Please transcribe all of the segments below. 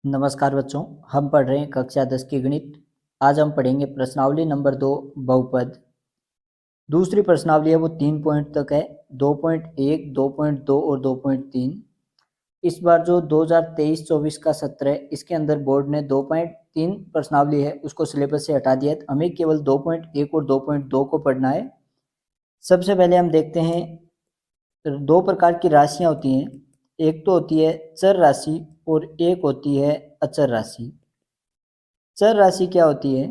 नमस्कार बच्चों, हम पढ़ रहे हैं कक्षा 10 की गणित। आज हम पढ़ेंगे प्रश्नावली नंबर 2 बहुपद। दूसरी प्रश्नावली है वो 3 पॉइंट तक है, 2.1, 2.2 और 2.3। इस बार जो 2023-24 का सत्र है इसके अंदर बोर्ड ने 2.3 प्रश्नावली है उसको सिलेबस से हटा दिया है, तो हमें केवल 2.1 और 2.2 को पढ़ना है। सबसे पहले हम देखते हैं, दो प्रकार की राशियां होती हैं। एक तो होती है चर राशि और एक होती है अचर राशि। चर राशि क्या होती है?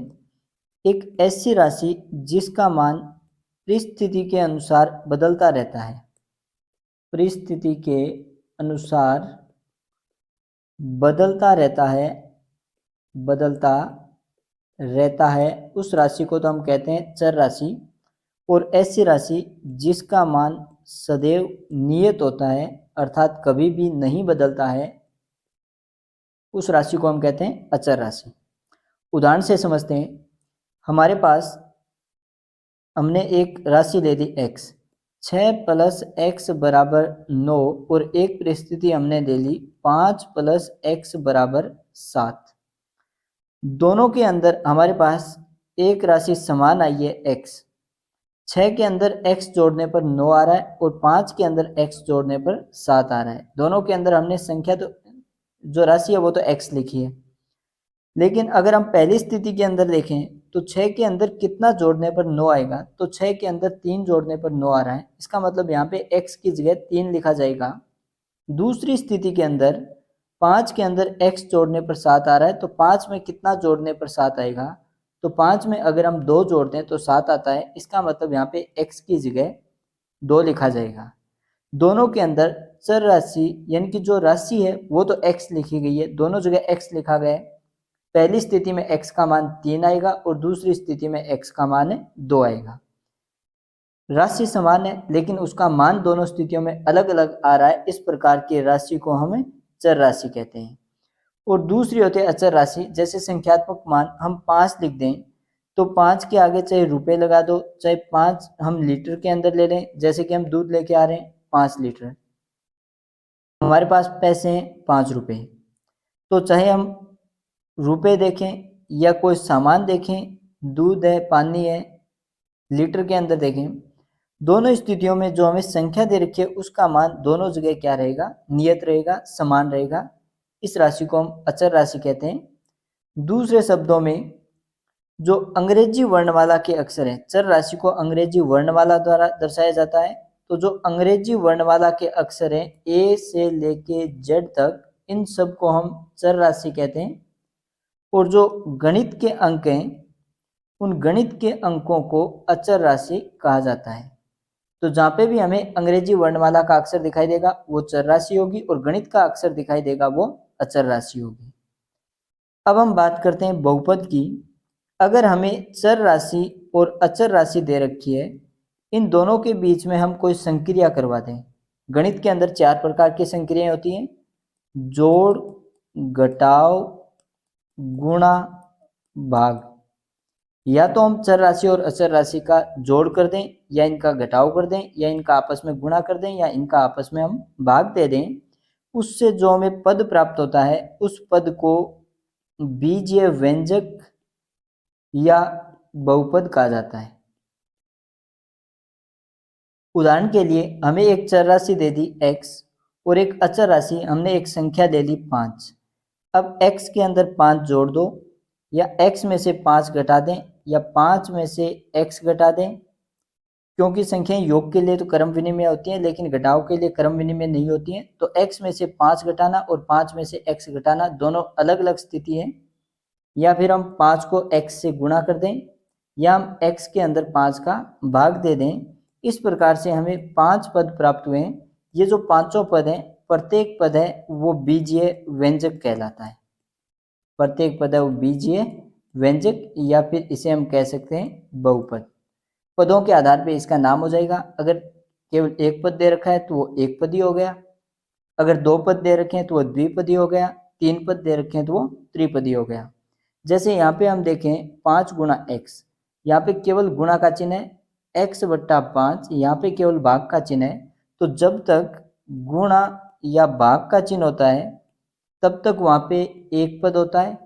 एक ऐसी राशि जिसका मान परिस्थिति के अनुसार बदलता रहता है। परिस्थिति के अनुसार बदलता रहता है, बदलता रहता है, उस राशि को तो हम कहते हैं चर राशि। और ऐसी राशि जिसका मान सदैव नियत होता है, अर्थात कभी भी नहीं बदलता है, उस राशि को हम कहते हैं अचर राशि। उदाहरण से समझते हैं। हमारे पास हमने एक राशि ले ली x, 6 प्लस x बराबर 9, और एक परिस्थिति हमने ले ली 5 प्लस x बराबर 7। दोनों के अंदर हमारे पास एक राशि समान आई है x। 6 के अंदर x जोड़ने पर 9 आ रहा है और 5 के अंदर x जोड़ने पर 7 आ रहा है। दोनों के अंदर हमने संख्या तो जो राशि है वो तो x लिखी है, लेकिन अगर हम पहली स्थिति के अंदर देखें तो 6 के अंदर कितना जोड़ने पर 9 आएगा, तो 6 के अंदर 3 जोड़ने पर 9 आ रहा है। इसका मतलब यहाँ पे x की जगह 3 लिखा जाएगा। दूसरी स्थिति के अंदर 5 के अंदर x जोड़ने पर 7 आ रहा है, तो 5 में कितना जोड़ने पर 7 आएगा, तो 5 में अगर हम 2 जोड़ दें तो 7 आता है। इसका मतलब यहाँ पे x की जगह 2 लिखा जाएगा। दोनों के अंदर चर राशि यानी कि जो राशि है वो तो x लिखी गई है, दोनों जगह x लिखा गया है। पहली स्थिति में x का मान 3 आएगा और दूसरी स्थिति में x का मान 2 आएगा। राशि समान है लेकिन उसका मान दोनों स्थितियों में अलग अलग आ रहा है। इस प्रकार की राशि को हम चर राशि कहते हैं। और दूसरी होती है अचर राशि। जैसे संख्यात्मक मान हम 5 लिख दें तो 5 के आगे चाहे रुपए लगा दो, चाहे 5 हम लीटर के अंदर ले लें, जैसे कि हम दूध लेके आ रहे हैं 5 लीटर, हमारे पास पैसे हैं 5 रुपए, तो चाहे हम रुपए देखें या कोई सामान देखें, दूध है, पानी है, लीटर के अंदर देखें, दोनों स्थितियों में जो हमें संख्या दे रखी है उसका मान दोनों जगह क्या रहेगा? नियत रहेगा, समान रहेगा। इस राशि को हम अचर राशि कहते हैं। दूसरे शब्दों में जो अंग्रेजी वर्णमाला के अक्षर हैं, चर राशि को अंग्रेजी वर्णमाला द्वारा दर्शाया जाता है। तो जो अंग्रेजी वर्णमाला के अक्षर हैं ए से लेके जेड तक, इन सब को हम चर राशि कहते हैं। और जो गणित के अंक हैं उन गणित के अंकों को अचर राशि कहा जाता है। तो जहाँ पे भी हमें अंग्रेजी वर्णमाला का अक्षर दिखाई देगा वो चर राशि होगी और गणित का अक्षर दिखाई देगा वो अचर राशि होगी। अब हम बात करते हैं बहुपद की। अगर हमें चर राशि और अचर राशि दे रखी है, इन दोनों के बीच में हम कोई संक्रिया करवा दें। गणित के अंदर 4 प्रकार की संक्रियाएं होती हैं: जोड़, घटाव, गुणा, भाग। या तो हम चर राशि और अचर राशि का जोड़ कर दें, या इनका घटाव कर दें, या इनका आपस में गुणा कर दें, या इनका आपस में हम भाग दे दें। उससे जो हमें पद प्राप्त होता है उस पद को बीजीय व्यंजक या बहुपद कहा जाता है। उदाहरण के लिए हमें एक चर राशि दे दी x और एक अचर राशि हमने एक संख्या ले ली 5। अब x के अंदर 5 जोड़ दो, या x में से 5 घटा दें, या 5 में से x घटा दें। क्योंकि संख्याएं योग के लिए तो क्रम विनिमय होती हैं लेकिन घटाव के लिए क्रम विनिमय नहीं होती हैं, तो x में से 5 घटाना और 5 में से x घटाना दोनों अलग अलग स्थिति है। या फिर हम 5 को x से गुणा कर दें, या हम x के अंदर 5 का भाग दे दें। इस प्रकार से हमें 5 पद प्राप्त हुए हैं। ये जो पांचों पद हैं, प्रत्येक पद है वो बीजीय व्यंजक कहलाता है। प्रत्येक पद है वो बीजीय व्यंजक, या फिर इसे हम कह सकते हैं बहुपद। पदों के आधार पर इसका नाम हो जाएगा। अगर केवल एक पद दे रखा है तो वो एक पदी हो गया, अगर 2 पद दे रखे हैं तो वो द्विपदी हो गया, 3 पद दे रखे हैं तो वो त्रिपदी हो गया। जैसे यहाँ पे हम देखें 5 गुणा x, यहाँ पे केवल गुणा का चिन्ह है, x बट्टा 5 यहाँ पे केवल भाग का चिन्ह है। तो जब तक गुणा या भाग का चिन्ह होता है तब तक वहाँ पे एक पद होता है।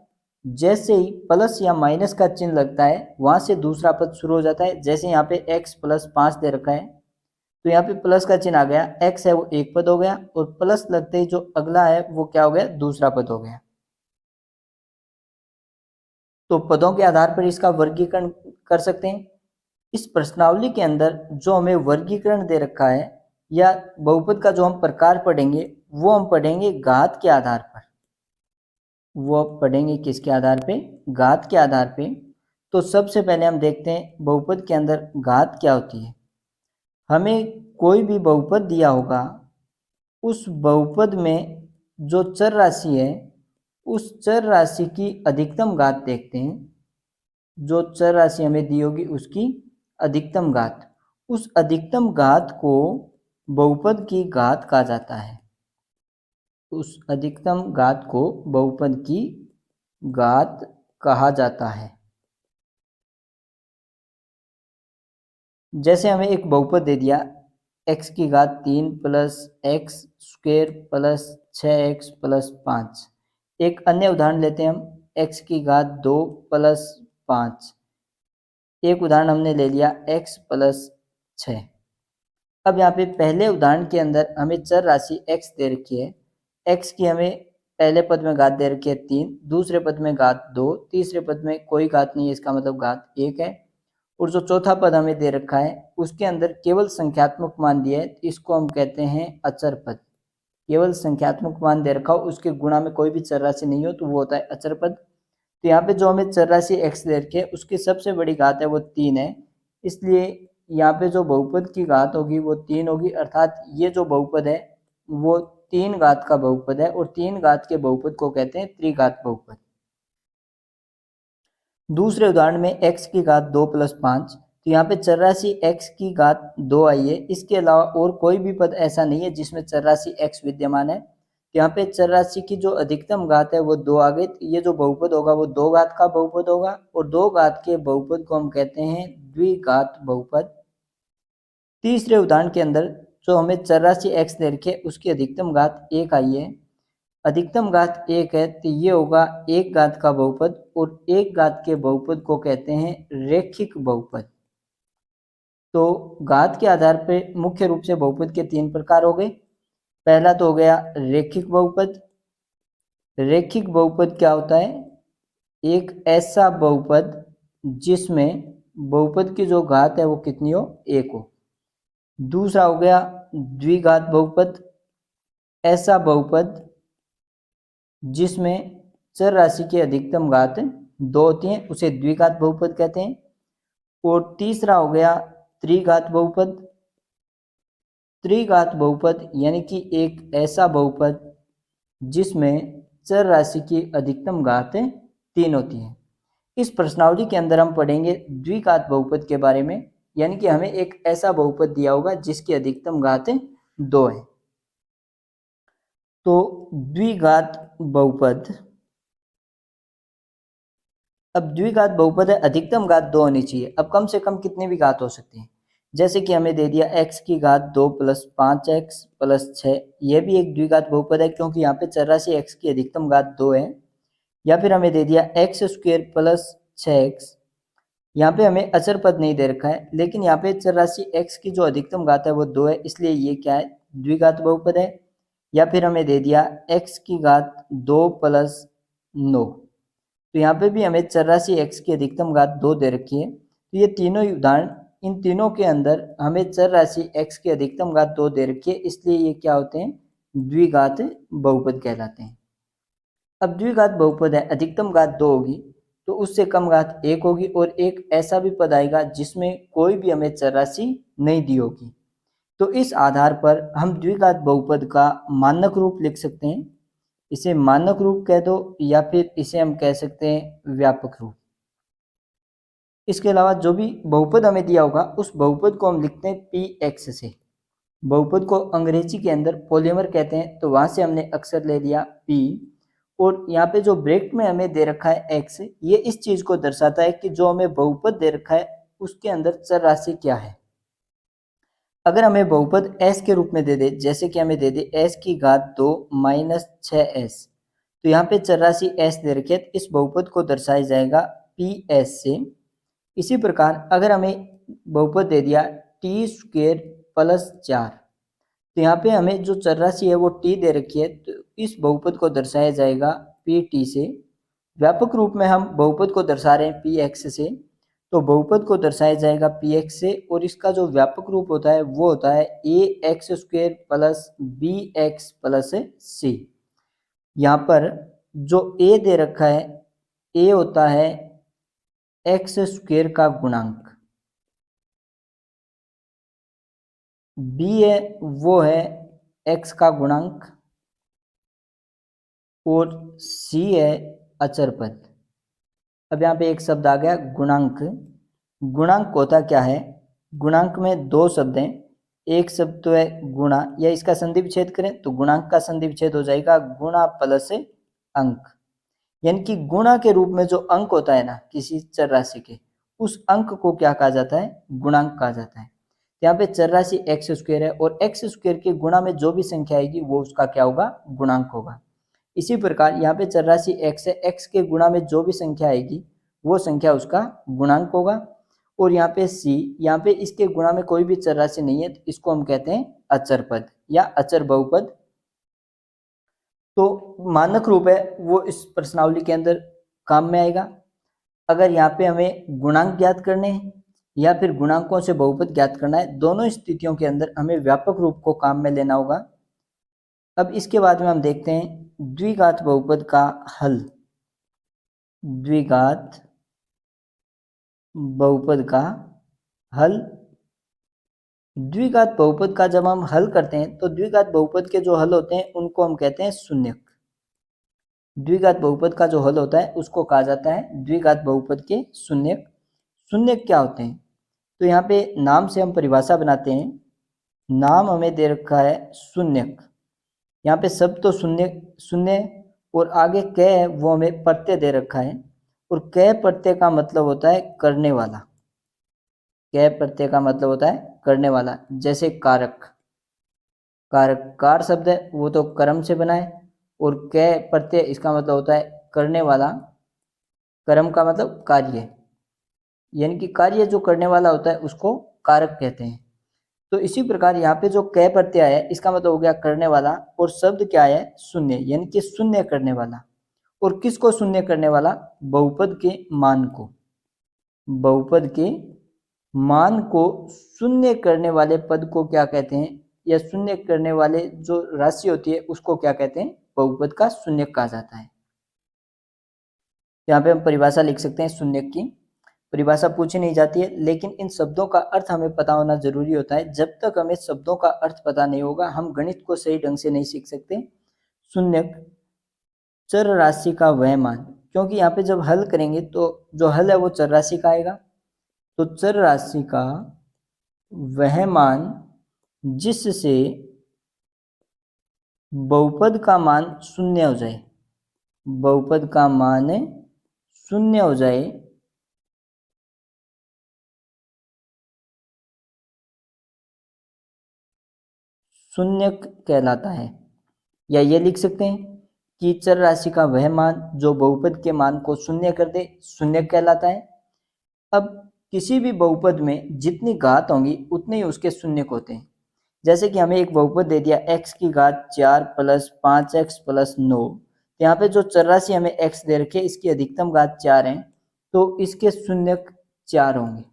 जैसे ही प्लस या माइनस का चिन्ह लगता है वहाँ से दूसरा पद शुरू हो जाता है। जैसे यहाँ पे x प्लस 5 दे रखा है तो यहाँ पे प्लस का चिन्ह आ गया, x है वो एक पद हो गया और प्लस लगते ही जो अगला है वो क्या हो गया, दूसरा पद हो गया। तो पदों के आधार पर इसका वर्गीकरण कर सकते हैं। इस प्रश्नावली के अंदर जो हमें वर्गीकरण दे रखा है या बहुपद का जो हम प्रकार पढ़ेंगे वो हम पढ़ेंगे घात के आधार पर। वो पढ़ेंगे किसके आधार पे, घात के आधार पे। तो सबसे पहले हम देखते हैं बहुपद के अंदर घात क्या होती है। हमें कोई भी बहुपद दिया होगा, उस बहुपद में जो चर राशि है उस चर राशि की अधिकतम घात देखते हैं। जो चर राशि हमें दी होगी उसकी अधिकतम घात, उस अधिकतम घात को बहुपद की घात कहा जाता है। उस अधिकतम घात को बहुपद की घात कहा जाता है। जैसे हमें एक बहुपद दे दिया x की घात 3 plus x square plus 6x plus 5। एक अन्य उदाहरण लेते हैं हम, x की घात 2 प्लस 5। एक उदाहरण हमने ले लिया x प्लस 6। अब यहाँ पे पहले उदाहरण के अंदर हमें चर राशि x दे रखी है। x की हमें पहले पद में घात दे रखी है 3, दूसरे पद में घात 2, तीसरे पद में कोई घात नहीं है, इसका मतलब घात 1 है। और जो चौथा पद हमें दे रखा है उसके अंदर केवल संख्यात्मक मान दिया है, इसको हम कहते हैं अचर पद। केवल संख्यात्मक मान दे रखा हो, उसके गुणा में कोई भी चर राशि नहीं हो तो वो होता है अचर पद। तो यहाँ पे जो हमें चर राशि x दे रखी है उसकी सबसे बड़ी घात है वो 3 है, इसलिए यहाँ पे जो बहुपद की घात होगी वो 3 होगी। अर्थात ये जो बहुपद है वो 3 घात का बहुपद है और 3 घात के बहुपद को कहते हैं त्रिघात बहुपद। दूसरे उदाहरण में x की घात 2 प्लस 5। तो यहाँ पे चर राशि x की घात 2 आई है, इसके अलावा और कोई भी पद ऐसा नहीं है जिसमें चर राशि x विद्यमान है। तो यहाँ पे चर राशि की जो अधिकतम घात है वो 2 आ गई। ये जो बहुपद होगा वो 2 घात का बहुपद होगा और 2 घात के बहुपद को हम कहते हैं द्विघात बहुपद। तीसरे उदाहरण के अंदर जो हमें चर राशि x दे रखी है उसकी अधिकतम घात 1 आई है। अधिकतम घात 1 है तो ये होगा 1 घात का बहुपद और 1 घात के बहुपद को कहते हैं रेखिक बहुपद। तो घात के आधार पर मुख्य रूप से बहुपद के 3 प्रकार हो गए। पहला तो हो गया रेखिक बहुपद। रेखिक बहुपद क्या होता है, एक ऐसा बहुपद जिसमें बहुपद की जो घात है वो कितनी हो, 1 हो। दूसरा हो गया द्विघात बहुपद, ऐसा बहुपद जिसमें चर राशि की अधिकतम घात 2 होती है उसे द्विघात बहुपद कहते हैं। और तीसरा हो गया त्रिघात बहुपद। त्रिघात बहुपद यानी कि एक ऐसा बहुपद जिसमें चर राशि की अधिकतम घात 3 होती है। इस प्रश्नावली के अंदर हम पढ़ेंगे द्विघात बहुपद के बारे में, यानी कि हमें एक ऐसा बहुपद दिया होगा जिसकी अधिकतम घात 2 है। तो द्विघात बहुपद, अब द्विघात बहुपद है, अधिकतम घात 2 होनी चाहिए। अब कम से कम कितने भी घात हो सकते हैं, जैसे कि हमें दे दिया x की घात 2 प्लस 5x प्लस 6। यह भी एक द्विघात बहुपद है क्योंकि यहाँ पे चर राशि x की अधिकतम घात 2 है। या फिर हमें दे दिया एक्स स्क्वेयर प्लस 6x। यहाँ पे हमें अचर पद नहीं दे रखा है, लेकिन यहाँ पे चर राशि x की जो अधिकतम घात है वो 2 है, इसलिए ये क्या है, द्विघात बहुपद है। या फिर हमें दे दिया x की घात 2 प्लस 9। तो यहाँ पे भी हमें चर राशि x की अधिकतम घात 2 दे रखी है। तो ये तीनों ही उदाहरण, इन तीनों के अंदर हमें चर राशि x की अधिकतम घात 2 दे रखी है, इसलिए ये क्या होते हैं, द्विघात बहुपद कहलाते हैं। अब द्विघात बहुपद है, अधिकतम घात 2 होगी तो उससे कम घात 1 होगी और एक ऐसा भी पद आएगा जिसमें कोई भी हमें चर राशि नहीं दी होगी। तो इस आधार पर हम द्विघात बहुपद का मानक रूप लिख सकते हैं। इसे मानक रूप कह दो या फिर इसे हम कह सकते हैं व्यापक रूप। इसके अलावा जो भी बहुपद हमें दिया होगा उस बहुपद को हम लिखते हैं px से। बहुपद को अंग्रेजी के अंदर पॉलीमर कहते हैं, तो वहां से हमने अक्षर ले लिया p। और यहाँ पे जो ब्रैकेट में हमें दे रखा है x, ये इस चीज को दर्शाता है कि जो हमें बहुपद दे रखा है उसके अंदर चर राशि क्या है। अगर हमें बहुपद s के रूप में दे दे, जैसे कि हमें दे दे s की घात 2 माइनस 6s, तो यहाँ पे चरराशि s दे रखी है, इस बहुपद को दर्शाया जाएगा PS से। इसी प्रकार अगर हमें बहुपद दे दिया टी स्क्वेयर प्लस 4, तो यहाँ पे हमें जो चरराशि है वो t दे रखी है, तो इस बहुपद को दर्शाया जाएगा PT से। व्यापक रूप में हम बहुपद को दर्शा रहे हैं PX से, तो बहुपद को दर्शाया जाएगा PX से, और इसका जो व्यापक रूप होता है वो होता है AX square plus BX plus C। यहाँ पर जो A दे रखा है, A होता है x स्क्वेयर का गुणांक, B है वो है x का गुणांक, और C है अचर पद। अब यहाँ पे एक शब्द आ गया गुणांक। गुणांक होता क्या है? गुणांक में दो शब्द हैं, एक शब्द तो है गुणा, या इसका संधि विच्छेद करें तो गुणांक का संधि विच्छेद हो जाएगा गुणा प्लस अंक। यानी कि गुणा के रूप में जो अंक होता है ना किसी चर राशि के, उस अंक को क्या कहा जाता है? गुणांक कहा जाता है। यहाँ पे चर राशि एक्स स्क्वेयर है, और एक्स स्क्वेयर के गुणा में जो भी संख्या आएगी वो उसका क्या होगा? गुणांक होगा। इसी प्रकार यहाँ पे चर राशि x है, x के गुणा में जो भी संख्या आएगी वो संख्या उसका गुणांक होगा। और यहाँ पे c, यहाँ पे इसके गुणा में कोई भी चर राशि नहीं है, तो इसको हम कहते हैं अचर पद या अचर बहुपद। तो मानक रूप है वो इस प्रश्नावली के अंदर काम में आएगा। अगर यहाँ पे हमें गुणांक ज्ञात करने हैं या फिर गुणांकों से बहुपद ज्ञात करना है, दोनों स्थितियों के अंदर हमें व्यापक रूप को काम में लेना होगा। अब इसके बाद में हम देखते हैं द्विघात बहुपद का हल। द्विघात बहुपद का हल। द्विघात बहुपद का जब हम हल करते हैं तो द्विघात बहुपद के जो हल होते हैं उनको हम कहते हैं शून्यक। द्विघात बहुपद का जो हल होता है उसको कहा जाता है द्विघात बहुपद के शून्यक। शून्यक क्या होते हैं? तो यहाँ पे नाम से हम परिभाषा बनाते हैं। नाम हमें दे रखा है शून्यक। यहाँ पे सब तो शून्य शून्य, और आगे क है वो हमें प्रत्यय दे रखा है, और क प्रत्यय का मतलब होता है करने वाला। क प्रत्यय का मतलब होता है करने वाला। जैसे कारक, कारक कार शब्द है वो तो कर्म से बना है, और क प्रत्यय इसका मतलब होता है करने वाला। कर्म का मतलब कार्य, यानी कि कार्य जो करने वाला होता है उसको कारक कहते हैं। तो इसी प्रकार यहाँ पे जो क प्रत्यय है इसका मतलब हो गया करने वाला, और शब्द क्या है? शून्य, यानी कि शून्य करने वाला। और किसको शून्य करने वाला? बहुपद के मान को। बहुपद के मान को शून्य करने वाले पद को क्या कहते हैं, या शून्य करने वाले जो राशि होती है उसको क्या कहते हैं? बहुपद का शून्यक कहा जाता है। यहाँ पे हम परिभाषा लिख सकते हैं शून्यक की। परिभाषा पूछी नहीं जाती है, लेकिन इन शब्दों का अर्थ हमें पता होना जरूरी होता है। जब तक हमें शब्दों का अर्थ पता नहीं होगा हम गणित को सही ढंग से नहीं सीख सकते। शून्यक चर राशि का वह मान, क्योंकि यहाँ पे जब हल करेंगे तो जो हल है वो चर राशि का आएगा। तो चर राशि का वह मान जिससे बहुपद का मान शून्य हो जाए, बहुपद का मान शून्य हो जाए, शून्यक कहलाता है। या ये लिख सकते हैं कि चर राशि का वह मान जो बहुपद के मान को शून्य कर दे, शून्यक कहलाता है। अब किसी भी बहुपद में जितनी घात होंगी उतने ही उसके शून्यक होते हैं। जैसे कि हमें एक बहुपद दे दिया x की घात 4 प्लस 5x प्लस 9, तो यहाँ पे जो चर राशि हमें x दे रखी है इसकी अधिकतम घात 4 है, तो इसके शून्यक 4 होंगे।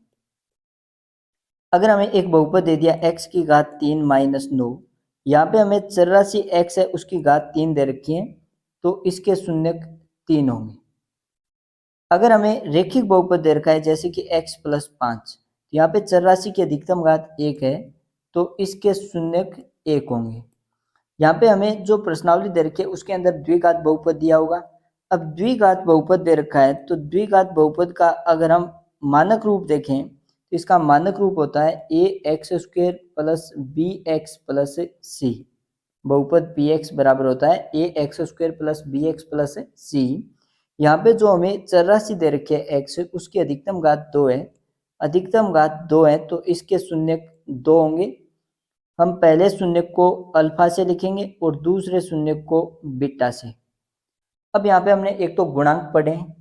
अगर हमें एक बहुपद दे दिया x की घात 3 माइनस 9, यहाँ पे हमें चर राशि x है उसकी घात 3 दे रखी है, तो इसके शून्यक 3 होंगे। अगर हमें रेखिक बहुपद दे रखा है जैसे कि x प्लस 5, यहाँ पे चर राशि की अधिकतम घात 1 है, तो इसके शून्यक 1 होंगे। यहाँ पे हमें जो प्रश्नावली दे रखी है उसके अंदर द्विघात बहुपद दिया होगा। अब द्विघात बहुपद दे रखा है तो द्विघात बहुपद का अगर हम मानक रूप देखें तो इसका मानक रूप होता है ax square plus bx plus c। बहुपद px बराबर होता है ax square plus bx plus c। यहाँ पे जो हमें चर राशि दे रखी है x, उसकी अधिकतम घात 2 है, अधिकतम घात 2 है, तो इसके शून्यक 2 होंगे। हम पहले शून्यक को अल्फा से लिखेंगे और दूसरे शून्यक को बीटा से। अब यहाँ पे हमने एक तो गुणांक पढ़े हैं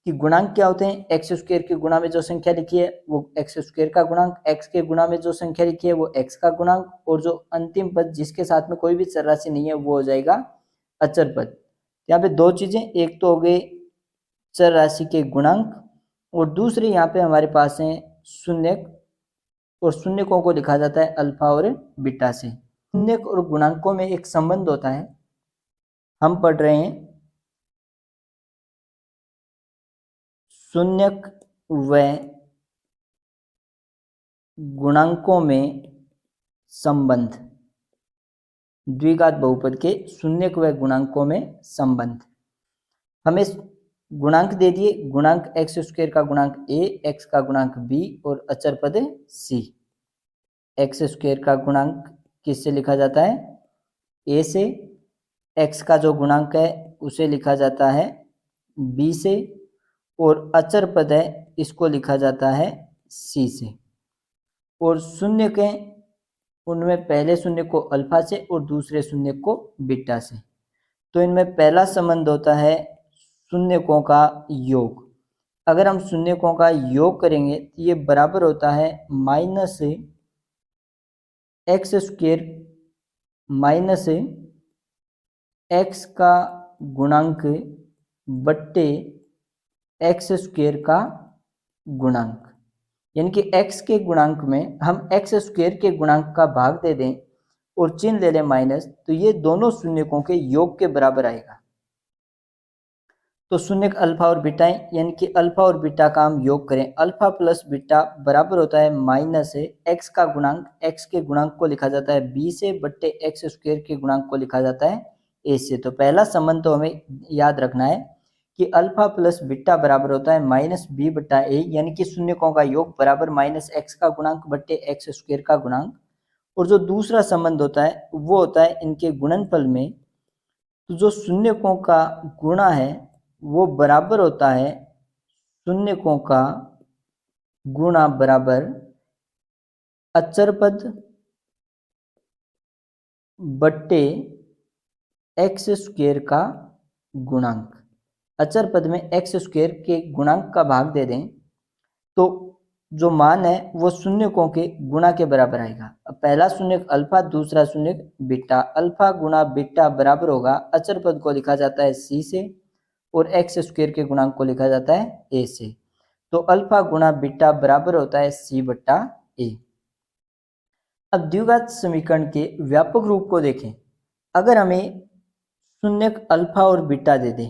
कि गुणांक क्या होते हैं, एक्स स्क्वायर के गुणा में जो संख्या लिखी है वो एक्स स्क्वायर का गुणांक, एक्स के गुणा में जो संख्या लिखी है वो एक्स का गुणांक, और जो अंतिम पद जिसके साथ में कोई भी चर राशि नहीं है वो हो जाएगा अचर पद। यहाँ पे दो चीजें, एक तो हो गई चर राशि के गुणांक और दूसरी यहाँ पे हमारे पास है शून्यक, और शून्यकों को लिखा जाता है अल्फा और बीटा से। शून्यक और गुणांकों में एक संबंध होता है, हम पढ़ रहे हैं शून्यक व गुणांकों में संबंध, द्विघात बहुपद के शून्यक व गुणांकों में संबंध। हमें गुणांक दे दिए, गुणांक एक्स स्क्वायर का गुणांक ए, एक्स का गुणांक बी और अचर पद सी। एक्स स्क्वायर का गुणांक किससे लिखा जाता है, ए से, एक्स का जो गुणांक है उसे लिखा जाता है बी से, और अचर पद है इसको लिखा जाता है सी से। और शून्य के उनमें पहले शून्य को अल्फा से और दूसरे शून्य को बीटा से। तो इनमें पहला संबंध होता है शून्यकों का योग। अगर हम शून्यकों का योग करेंगे तो ये बराबर होता है minus x square minus x का गुणांक बट्टे एक्स स्क्वायर का गुणांक। यानी कि x के गुणांक में हम एक्स स्क्वायर के गुणांक का भाग दे दें और चिन्ह ले लें माइनस, तो ये दोनों शून्यकों के योग के बराबर आएगा। तो शून्यक अल्फा और बीटा है, यानी कि अल्फा और बीटा का हम योग करें, अल्फा प्लस बीटा बराबर होता है माइनस एक्स का गुणांक, एक्स के गुणांक को लिखा जाता है बी से बट्टे एक्स स्क्वायर के गुणांक को लिखा जाता है ए से। तो पहला संबंध तो हमें याद रखना है कि अल्फा प्लस बीटा बराबर होता है माइनस बी बट्टा ए, यानी कि शून्यकों का योग बराबर माइनस एक्स का गुणांक बट्टे एक्स स्क्वायर का गुणांक। और जो दूसरा संबंध होता है वो होता है इनके गुणनफल में, तो जो शून्यकों का गुणा है वो बराबर होता है शून्यकों का गुणा बराबर अचर पद बट्टे एक्स स्क्वायर का गुणांक। अचर पद में एक्स स्क्वायर के गुणांक का भाग दे दें तो जो मान है वो शून्यकों के गुणा के बराबर आएगा। अब पहला शून्यक अल्फा, दूसरा शून्यक बीटा, अल्फा गुणा बीटा बराबर होगा, अचर पद को लिखा जाता है सी से और एक्स स्क्वायर के गुणांक को लिखा जाता है ए से। तो अल्फा गुणा बीटा बराबर होता है सी बट्टा ए। अब द्विघात समीकरण के व्यापक रूप को देखें। अगर हमें शून्यक अल्फा और बीटा दे दे,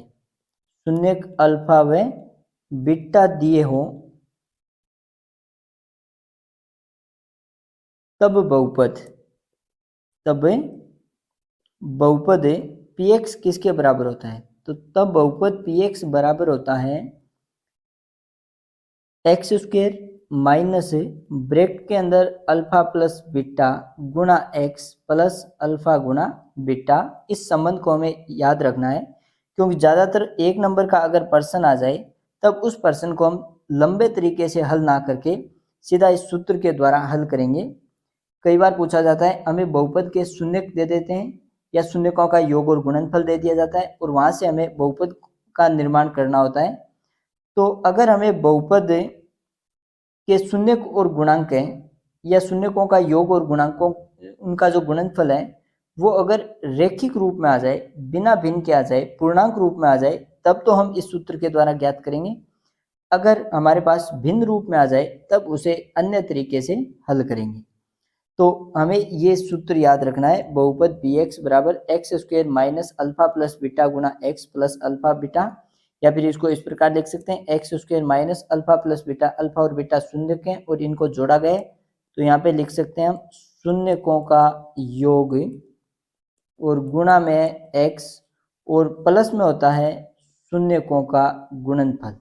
शून्यक अल्फा व बीटा दिए हो, तब बहुपद px किसके बराबर होता है, तो तब बहुपद px बराबर होता है एक्स स्क्वायर माइनस ब्रैकेट के अंदर अल्फा प्लस बीटा गुणा एक्स प्लस अल्फा गुणा बीटा। इस संबंध को हमें याद रखना है, क्योंकि ज़्यादातर एक नंबर का अगर प्रश्न आ जाए तब उस प्रश्न को हम लंबे तरीके से हल ना करके सीधा इस सूत्र के द्वारा हल करेंगे। कई बार पूछा जाता है हमें बहुपद के शून्यक दे देते हैं या शून्यकों का योग और गुणनफल दे दिया जाता है और वहां से हमें बहुपद का निर्माण करना होता है। तो अगर हमें बहुपद के शून्यक और गुणांक है या शून्यकों का योग और गुणांकों उनका जो गुणनफल है वो अगर रैखिक रूप में आ जाए, बिना भिन्न के आ जाए, पूर्णांक रूप में आ जाए, तब तो हम इस सूत्र के द्वारा ज्ञात करेंगे। अगर हमारे पास भिन्न रूप में आ जाए तब उसे अन्य तरीके से हल करेंगे। तो हमें ये सूत्र याद रखना है, बहुपद px बराबर x square minus alpha plus beta गुणा एक्स प्लस अल्फा बीटा, या फिर इसको इस प्रकार लिख सकते हैं x square minus alpha plus beta, alpha और बीटा शून्यक हैं और इनको जोड़ा गया, तो यहाँ पे लिख सकते हैं हम शून्यकों का योग और गुणा में एक्स और प्लस में होता है शून्यकों का गुणनफल,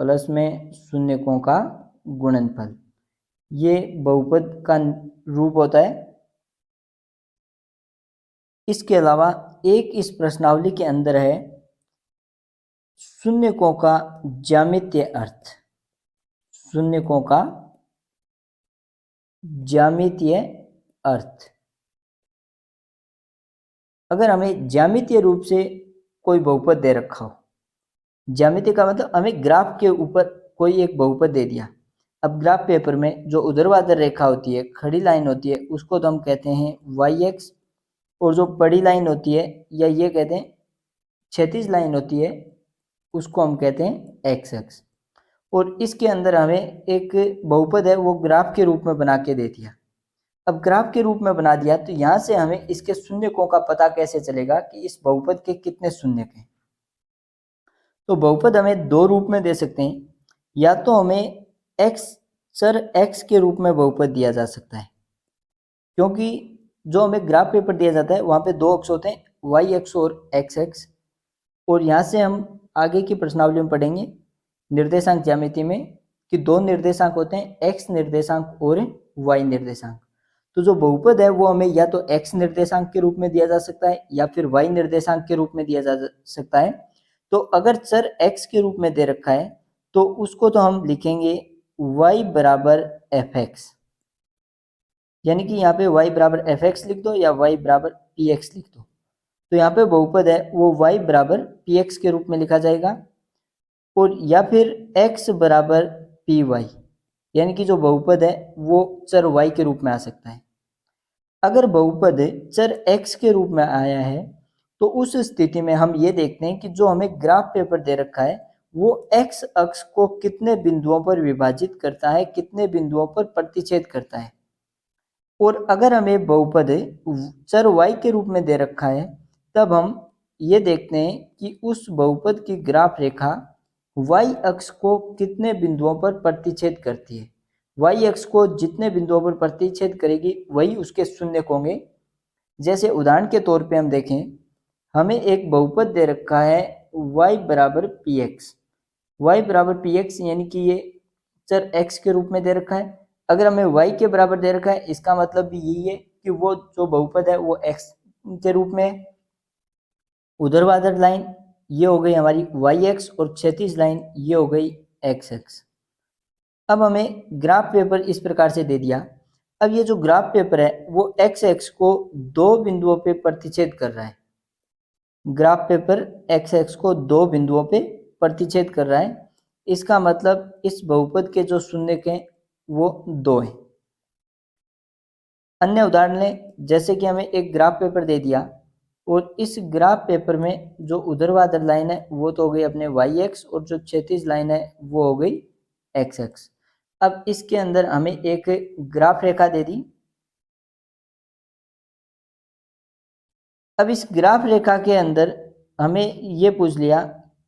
प्लस में शून्यकों का गुणनफल। ये बहुपद का रूप होता है। इसके अलावा एक इस प्रश्नावली के अंदर है शून्यकों का ज्यामितीय अर्थ, शून्यकों का ज्यामितीय अर्थ। अगर हमें ज्यामितीय रूप से कोई बहुपद दे रखा हो। ज्यामिति का मतलब हमें ग्राफ के ऊपर कोई एक बहुपद दे दिया। अब ग्राफ पेपर में जो ऊर्ध्वाधर रेखा होती है, खड़ी लाइन होती है, उसको तो हम कहते हैं वाई एक्स, और जो बड़ी लाइन होती है या ये कहते हैं क्षैतिज लाइन होती है, उसको हम कहते हैं एक्स एक्स। और इसके अंदर हमें एक बहुपद है वो ग्राफ के रूप में बना के दे दिया। अब ग्राफ के रूप में बना दिया तो यहाँ से हमें इसके शून्यकों का पता कैसे चलेगा कि इस बहुपद के कितने शून्यक हैं। तो बहुपद हमें दो रूप में दे सकते हैं, या तो हमें x चर x के रूप में बहुपद दिया जा सकता है, क्योंकि जो हमें ग्राफ पेपर दिया जाता है वहाँ पे दो अक्ष होते हैं, वाई अक्ष और एक्स अक्ष। और यहाँ से हम आगे की प्रश्नावली में पढ़ेंगे निर्देशांक ज्यामिति में कि दो निर्देशांक होते हैं, x निर्देशांक और y निर्देशांक। तो जो बहुपद है वो हमें या तो x निर्देशांक के रूप में दिया जा सकता है या फिर y निर्देशांक के रूप में दिया जा सकता है। तो अगर चर x के रूप में दे रखा है तो उसको तो हम लिखेंगे y बराबर एफ एक्स, यानी कि यहाँ पे y बराबर एफ एक्स लिख दो या y बराबर पी एक्स लिख दो। तो यहाँ पे बहुपद है वो y बराबर पी एक्स के रूप में लिखा जाएगा, और या फिर x बराबर पी वाई, यानी कि जो बहुपद है वो चर y के रूप में आ सकता है। अगर बहुपद चर x के रूप में आया है तो उस स्थिति में हम ये देखते हैं कि जो हमें ग्राफ पेपर दे रखा है वो x अक्ष को कितने बिंदुओं पर विभाजित करता है, कितने बिंदुओं पर प्रतिच्छेद करता है। और अगर हमें बहुपद चर y के रूप में दे रखा है तब हम ये देखते हैं कि उस बहुपद की ग्राफ रेखा y अक्ष को कितने बिंदुओं पर प्रतिच्छेद करती है। y अक्ष को जितने बिंदुओं पर प्रतिच्छेद करेगी वही उसके शून्यक होंगे। जैसे उदाहरण के तौर पे हम देखें, हमें एक बहुपद दे रखा है y बराबर पी एक्स, वाई बराबर पी एक्स, यानी कि ये चर x के रूप में दे रखा है। अगर हमें y के बराबर दे रखा है इसका मतलब भी यही है कि वो जो बहुपद है वो x के रूप में है। ऊर्ध्वाधर लाइन ये हो गई हमारी वाई एक्स और क्षैतिज लाइन ये हो गई एक्स एक्स। अब हमें ग्राफ पेपर इस प्रकार से दे दिया। अब ये जो ग्राफ पेपर है वो एक्स एक्स को दो बिंदुओं पे प्रतिच्छेद कर रहा है। ग्राफ पेपर एक्स एक्स को दो बिंदुओं पे प्रतिच्छेद कर रहा है, इसका मतलब इस बहुपद के जो शून्यक हैं वो दो हैं। अन्य उदाहरण लें, जैसे कि हमें एक ग्राफ पेपर दे दिया और इस ग्राफ पेपर में जो ऊर्ध्वाधर लाइन है वो तो हो गई अपने वाई एक्स और जो क्षैतिज लाइन है वो हो गई एक्स एक्स। अब इसके अंदर हमें एक ग्राफ रेखा दे दी। अब इस ग्राफ रेखा के अंदर हमें ये पूछ लिया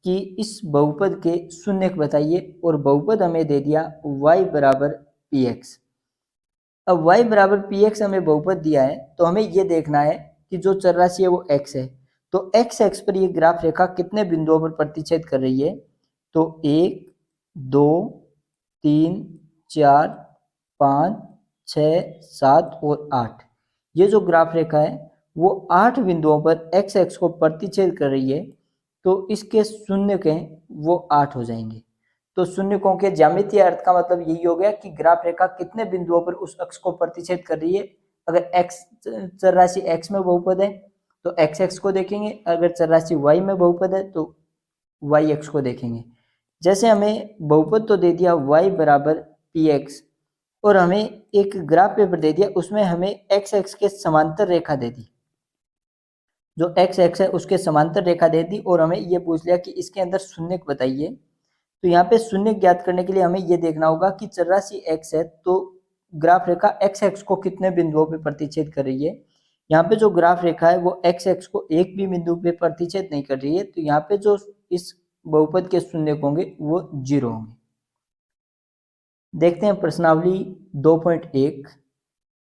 कि इस बहुपद के शून्यक बताइए, और बहुपद हमें दे दिया y बराबर पी एक्स। अब y बराबर पी एक्स हमें बहुपद दिया है तो हमें ये देखना है कि जो चर राशि है वो x है, तो x एक्स पर ये ग्राफ रेखा कितने बिंदुओं पर प्रतिच्छेद कर रही है। तो 1 2 3 4 5 6 7 और 8, ये जो ग्राफ रेखा है वो 8 बिंदुओं पर x एक्स को प्रतिच्छेद कर रही है, तो इसके शून्यक हैं वो 8 हो जाएंगे। तो शून्यकों के ज्यामितीय अर्थ का मतलब यही हो गया कि ग्राफ रेखा कितने बिंदुओं पर उस अक्ष को प्रतिच्छेद कर रही है। अगर x चर राशि x में बहुपद है तो x एक्स को देखेंगे, अगर चर राशि y में बहुपद है तो y एक्स को देखेंगे। जैसे हमें बहुपद तो दे दिया y बराबर पी एक्स, और हमें एक ग्राफ पेपर दे दिया उसमें हमें x एक्स के समांतर रेखा दे दी, जो x एक्स है उसके समांतर रेखा दे दी, और हमें ये पूछ लिया कि इसके अंदर शून्यक बताइए। तो यहाँ पे शून्य ज्ञात करने के लिए हमें ये देखना होगा कि चर राशि x है तो ग्राफ रेखा x एक्स को कितने बिंदुओं पे प्रतिच्छेद कर रही है। यहाँ पे जो ग्राफ रेखा है वो x एक्स को एक भी बिंदु पे प्रतिच्छेद नहीं कर रही है, तो यहाँ पे जो इस बहुपद के शून्यक होंगे वो 0 होंगे। देखते हैं प्रश्नावली 2.1।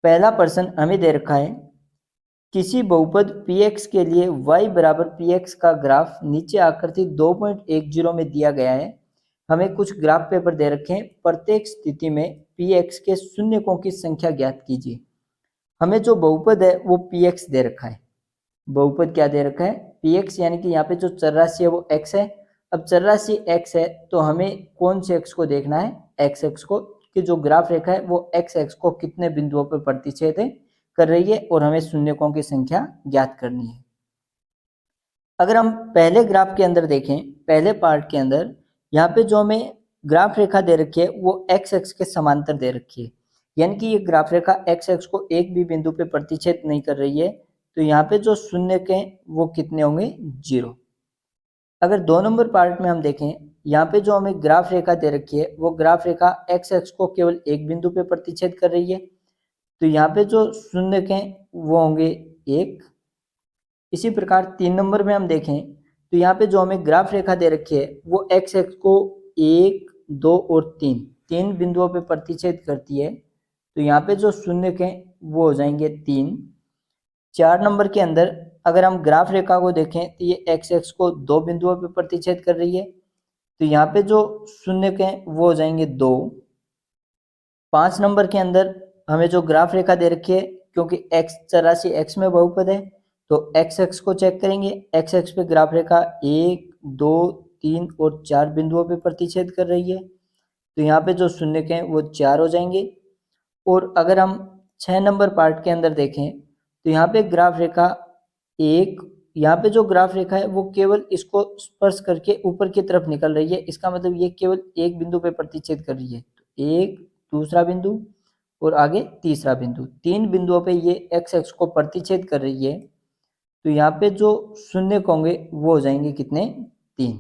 पहला प्रश्न हमें दे रखा है किसी बहुपद px के लिए y बराबर px का ग्राफ नीचे आकृति 2.10 में दिया गया है। हमें कुछ ग्राफ पेपर दे रखे हैं, प्रत्येक स्थिति में px के शून्यकों की संख्या ज्ञात कीजिए। हमें जो बहुपद है वो px दे रखा है। बहुपद क्या दे रखा है, px, यानी कि यहाँ पे जो चर राशि है वो x है। अब चर राशि x है तो हमें कौन से x को देखना है, x एक्स को, कि जो ग्राफ रेखा है वो x एक्स को कितने बिंदुओं पर प्रतिच्छेद कर रही है, और हमें शून्यकों की संख्या ज्ञात करनी है। अगर हम पहले ग्राफ के अंदर देखें, पहले पार्ट के अंदर यहाँ पे जो हमें ग्राफ रेखा दे रखी है वो एक्स एक्स के समांतर दे रखी है, यानी कि ये ग्राफ रेखा एक्स एक्स को एक भी बिंदु पे प्रतिच्छेद नहीं कर रही है, तो यहाँ पे जो शून्य के वो कितने होंगे, 0। अगर 2 नंबर पार्ट में हम देखें, यहाँ पे जो हमें ग्राफ रेखा दे रखी है वो ग्राफ रेखा एक्स एक्स को केवल एक बिंदु पे प्रतिच्छेद कर रही है, तो यहाँ पे जो शून्य के वो होंगे 1। इसी प्रकार 3 नंबर में हम देखें तो यहाँ पे जो हमें ग्राफ रेखा दे रखी है वो एक्स एक्स को 1, 2 और 3 बिंदुओं पे प्रतिच्छेद करती है, तो यहाँ पे जो शून्य के वो हो जाएंगे 3। 4 नंबर के अंदर अगर हम ग्राफ रेखा को देखें तो ये एक्स एक्स को 2 बिंदुओं पे प्रतिच्छेद कर रही है, तो यहाँ पे जो शून्य के वो हो जाएंगे 2। 5 नंबर के अंदर हमें जो ग्राफ रेखा दे रखी है, क्योंकि एक्स चरराशि एक्स में बहुपद है, तो एक्स एक्स को चेक करेंगे, एक्स एक्स पे ग्राफ रेखा 1, 2, 3 और 4 बिंदुओं पे प्रतिच्छेद कर रही है, तो यहाँ पे जो शून्य के हैं वो 4 हो जाएंगे। और अगर हम 6 नंबर पार्ट के अंदर देखें तो यहाँ पे ग्राफ रेखा 1, यहाँ पे जो ग्राफ रेखा है वो केवल इसको स्पर्श करके ऊपर की तरफ निकल रही है, इसका मतलब ये केवल एक बिंदु पे प्रतिच्छेद कर रही है, तो एक, दूसरा बिंदु और आगे तीसरा बिंदु, 3 बिंदुओं पे ये एक्स एक्स को प्रतिच्छेद कर रही है, तो यहाँ पे जो शून्य होंगे वो हो जाएंगे कितने, 3।